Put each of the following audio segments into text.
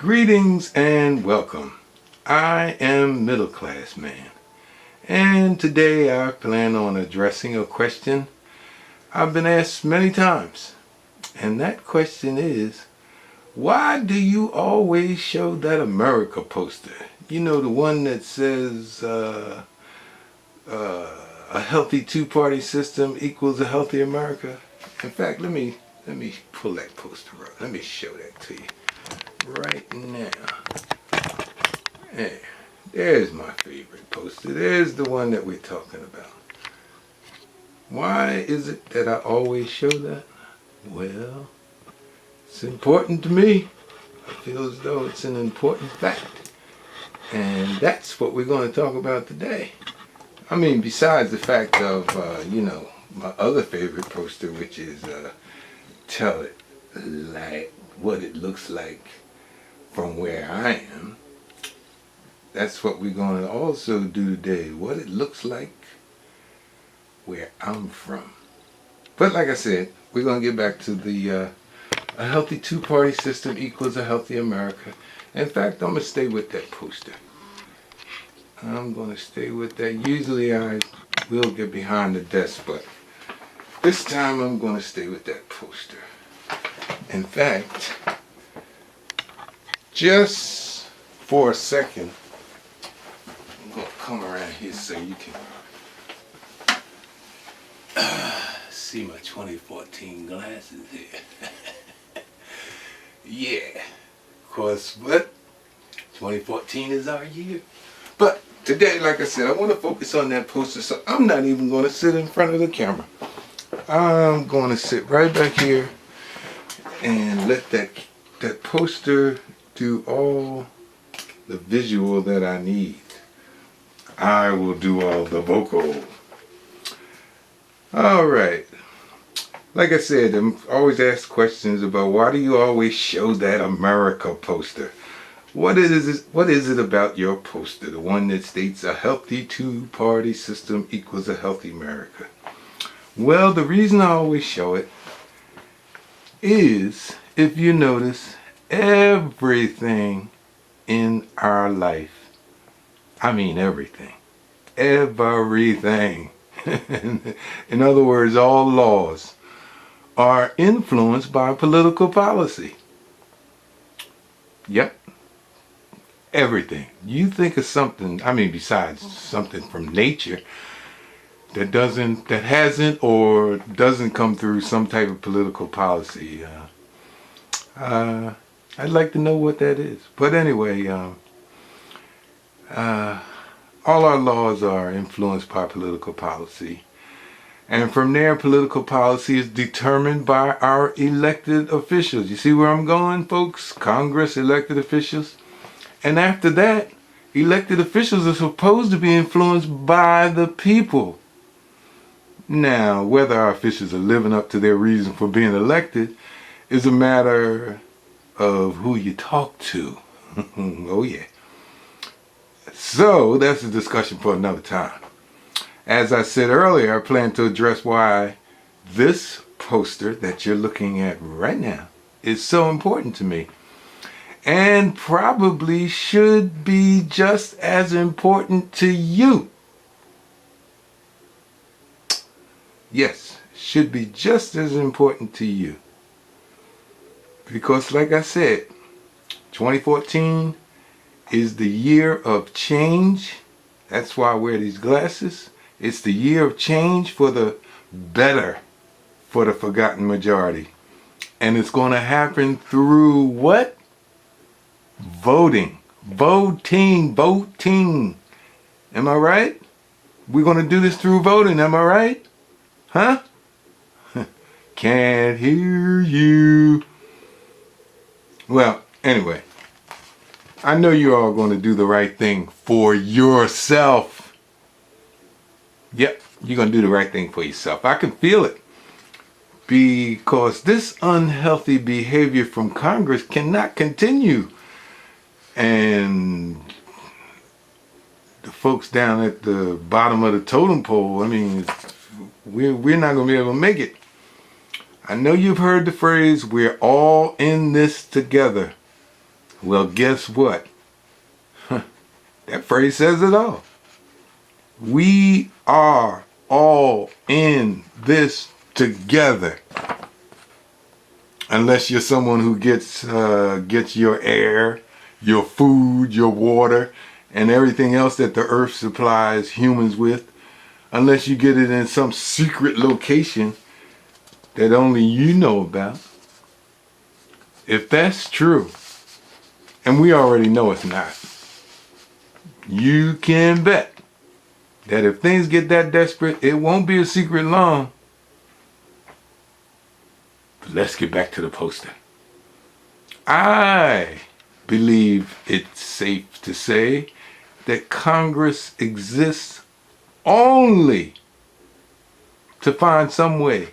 Greetings and welcome. I am Middle Class Man, and today I plan on addressing a question I've been asked many times. And that question is, why do you always show that America poster? You know, the one that says a healthy two-party system equals a healthy America? In fact, let me pull that poster up. Let me show that to you right now. There's my favorite poster. There's the one that we're talking about. Why is it that I always show that? Well, it's important to me. I feel as though it's an important fact. And that's what we're going to talk about today. I mean, besides the fact of, my other favorite poster, which is tell it like what it looks like from where I am. That's what we're going to also do today. What it looks like where I'm from. But like I said, we're going to get back to the a healthy two-party system equals a healthy America. In fact, I'm going to stay with that poster. I'm going to stay with that. Usually I will get behind the desk, but this time I'm going to stay with that poster. In fact, just for a second, I'm going to come around here so you can see my 2014 glasses here. Yeah, of course, but 2014 is our year. But today, like I said, I want to focus on that poster, so I'm not even going to sit in front of the camera. I'm going to sit right back here and let that poster do all the visual that I need. I will do all the vocal. Alright. Like I said, I'm always asked questions about why do you always show that America poster? What is it about your poster, the one that states a healthy two-party system equals a healthy America? Well, the reason I always show it is, if you notice, everything in our life, I mean everything, in other words, all laws are influenced by political policy. Yep. Everything. You think of something, I mean, besides something from nature that hasn't or doesn't come through some type of political policy. I'd like to know what that is. But anyway, all our laws are influenced by political policy. And from there, political policy is determined by our elected officials. You see where I'm going, folks? Congress, elected officials. And after that, elected officials are supposed to be influenced by the people. Now, whether our officials are living up to their reason for being elected is a matter of who you talk to. Oh yeah. So, that's a discussion for another time. As I said earlier, I plan to address why this poster that you're looking at right now is so important to me. And probably should be just as important to you. Yes, should be just as important to you. Because like I said, 2014 is the year of change. That's why I wear these glasses. It's the year of change for the better, for the forgotten majority. And it's going to happen through what? Voting. Voting. Am I right? We're going to do this through voting. Am I right? Huh? Can't hear you. Well, anyway. I know you're all going to do the right thing for yourself. Yep, you're going to do the right thing for yourself. I can feel it. Because this unhealthy behavior from Congress cannot continue. And the folks down at the bottom of the totem pole, I mean, we're not going to be able to make it. I know you've heard the phrase, we're all in this together. Well, guess what? That phrase says it all. We are all in this together. Unless you're someone who gets your air, your food, your water, and everything else that the earth supplies humans with. Unless you get it in some secret location that only you know about. If that's true, and we already know it's not, you can bet that if things get that desperate, it won't be a secret long. But let's get back to the poster. I believe it's safe to say that Congress exists only to find some way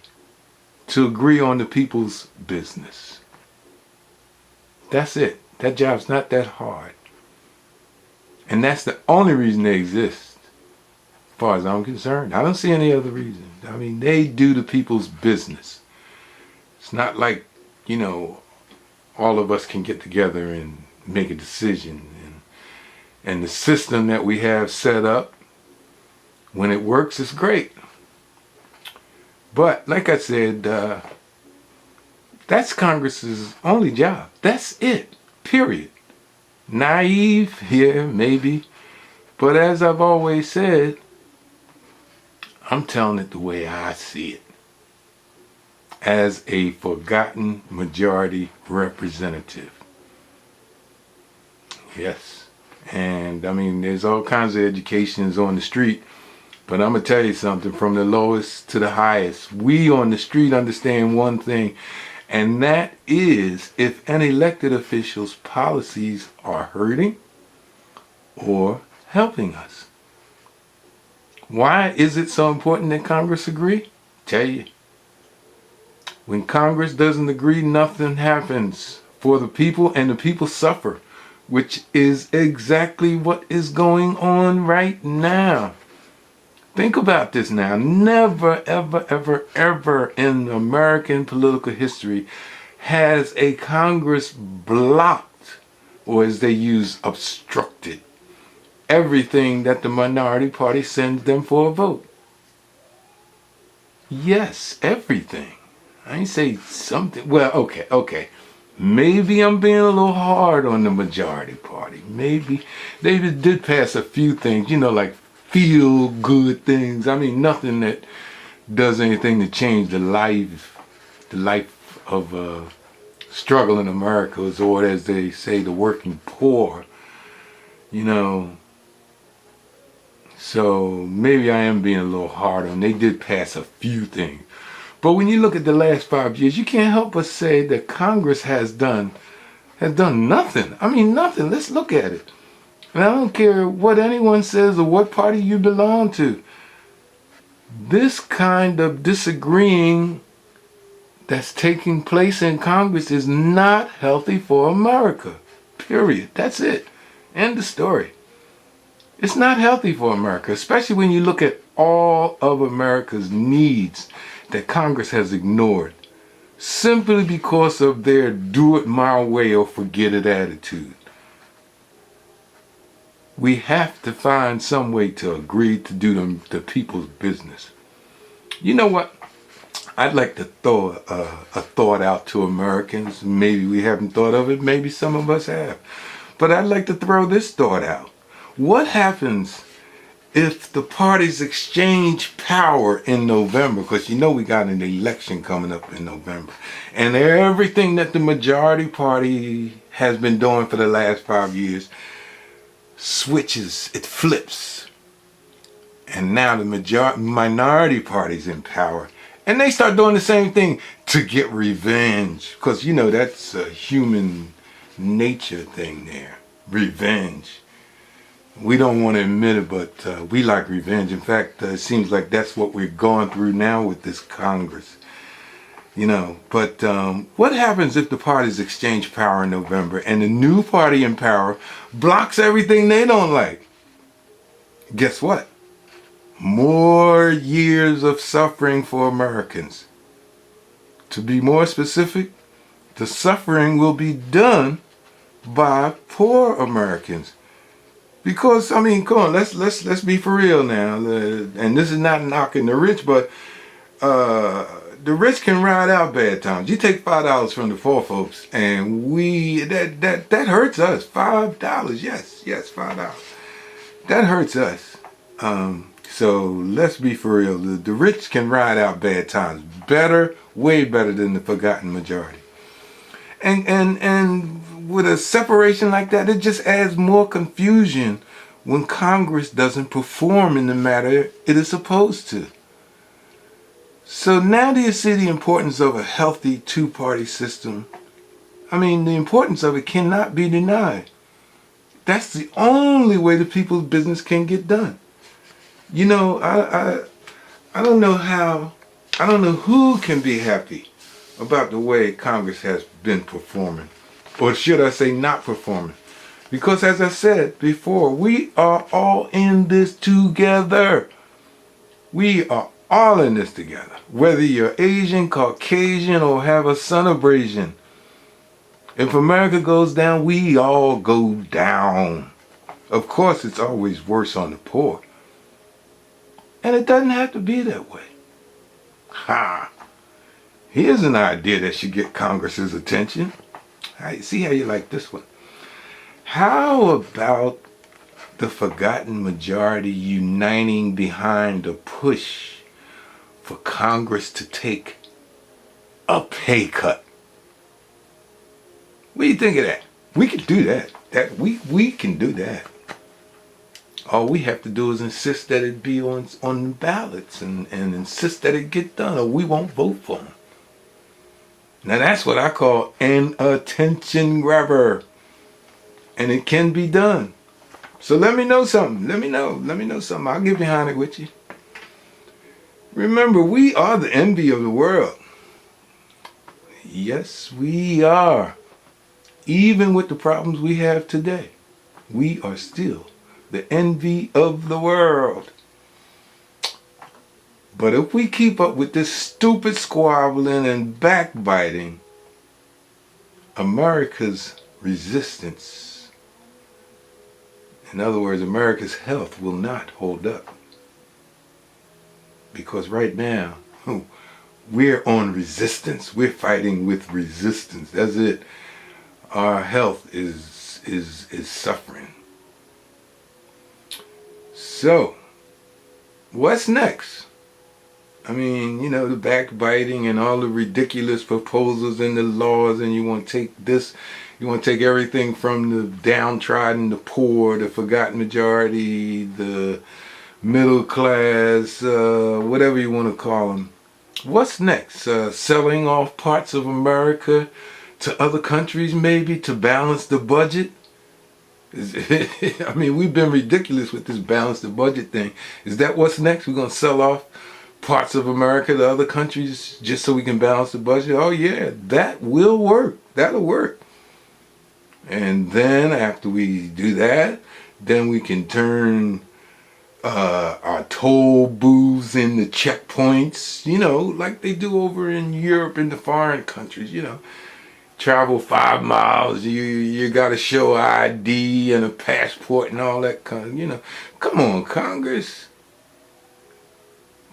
to agree on the people's business. That's it. That job's not that hard. And that's the only reason they exist, as far as I'm concerned. I don't see any other reason. I mean, they do the people's business. It's not like, all of us can get together and make a decision. And the system that we have set up, when it works, it's great. But, like I said, that's Congress's only job. That's it. Period. Naive, yeah, maybe. But as I've always said, I'm telling it the way I see it. As a forgotten majority representative. Yes. And, there's all kinds of educations on the street. But I'm going to tell you something, from the lowest to the highest, we on the street understand one thing, and that is if an elected official's policies are hurting or helping us. Why is it so important that Congress agree? Tell you. When Congress doesn't agree, nothing happens for the people, and the people suffer, which is exactly what is going on right now. Think about this now. Never, ever, ever, ever in American political history has a Congress blocked, or as they use, obstructed, everything that the minority party sends them for a vote. Yes, everything. I ain't say something. Well, okay. Maybe I'm being a little hard on the majority party. Maybe they did pass a few things, like feel good things. Nothing that does anything to change the life of struggling Americans, or as they say, the working poor. So maybe I am being a little hard on. They did pass a few things. But when you look at the last 5 years, you can't help but say that Congress has done nothing. Nothing. Let's look at it. And I don't care what anyone says or what party you belong to. This kind of disagreeing that's taking place in Congress is not healthy for America. Period. That's it. End of story. It's not healthy for America, especially when you look at all of America's needs that Congress has ignored simply because of their do it my way or forget it attitude. We have to find some way to agree to do the people's business. You know what? I'd like to throw a thought out to Americans. Maybe we haven't thought of it. Maybe some of us have. But I'd like to throw this thought out. What happens if the parties exchange power in November? Because we got an election coming up in November. And everything that the majority party has been doing for the last 5 years switches, it flips. And now the minority party's in power. And they start doing the same thing to get revenge. Because, that's a human nature thing there. Revenge. We don't want to admit it, but we like revenge. In fact, it seems like that's what we're going through now with this Congress. But what happens if the parties exchange power in November and the new party in power blocks everything they don't like? Guess what? More years of suffering for Americans. To be more specific, the suffering will be done by poor Americans. Because I mean, come on, let's be for real now. And this is not knocking the rich, but the rich can ride out bad times. You take $5 from the poor folks, and that hurts us. $5, yes, $5. That hurts us. So let's be for real. The rich can ride out bad times better, way better than the forgotten majority. And with a separation like that, it just adds more confusion when Congress doesn't perform in the matter it is supposed to. So now do you see the importance of a healthy two-party system? I mean, the importance of it cannot be denied. That's the only way the people's business can get done. You know, I don't know who can be happy about the way Congress has been performing, or should I say not performing, because as I said before, we are all in this together. We are all in this together, whether you're Asian, Caucasian, or have a son of Asian. If America goes down, we all go down. Of course, it's always worse on the poor, and it doesn't have to be that way. Ha! Here's an idea that should get Congress's attention. See how you like this one. How about the forgotten majority uniting behind a push for Congress to take a pay cut? What do you think of that? We can do that. We can do that. All we have to do is insist that it be on ballots and insist that it get done, or we won't vote for them. Now that's what I call an attention grabber. And it can be done. So let me know something. Let me know something. I'll get behind it with you. Remember, we are the envy of the world. Yes, we are. Even with the problems we have today, we are still the envy of the world. But if we keep up with this stupid squabbling and backbiting, America's resistance, in other words, America's health, will not hold up. Because right now, we're on resistance. We're fighting with resistance. That's it. Our health is suffering. So, what's next? I mean, you know, the backbiting and all the ridiculous proposals and the laws, and you want to take this, you want to take everything from the downtrodden, the poor, the forgotten majority, the middle class, whatever you want to call them. What's next? Selling off parts of America to other countries, maybe, to balance the budget? I mean, we've been ridiculous with this balance the budget thing. Is that what's next? We're going to sell off parts of America to other countries just so we can balance the budget? Oh yeah, that will work. That'll work. And then after we do that, then we can turn our toll booths into checkpoints, you know, like they do over in Europe and the foreign countries, you know. Travel 5 miles, you got to show ID and a passport and all that kind of, you know. Come on, Congress.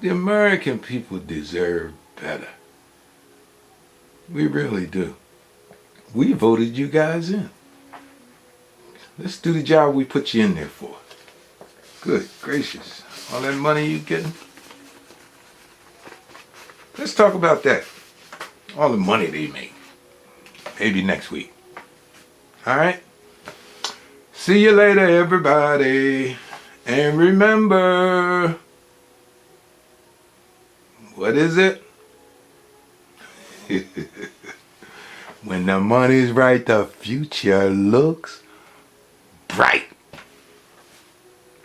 The American people deserve better. We really do. We voted you guys in. Let's do the job we put you in there for. Good gracious. All that money you getting? Let's talk about that. All the money they make. Maybe next week. Alright? See you later, everybody. And remember, what is it? When the money's right, the future looks bright.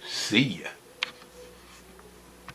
See ya.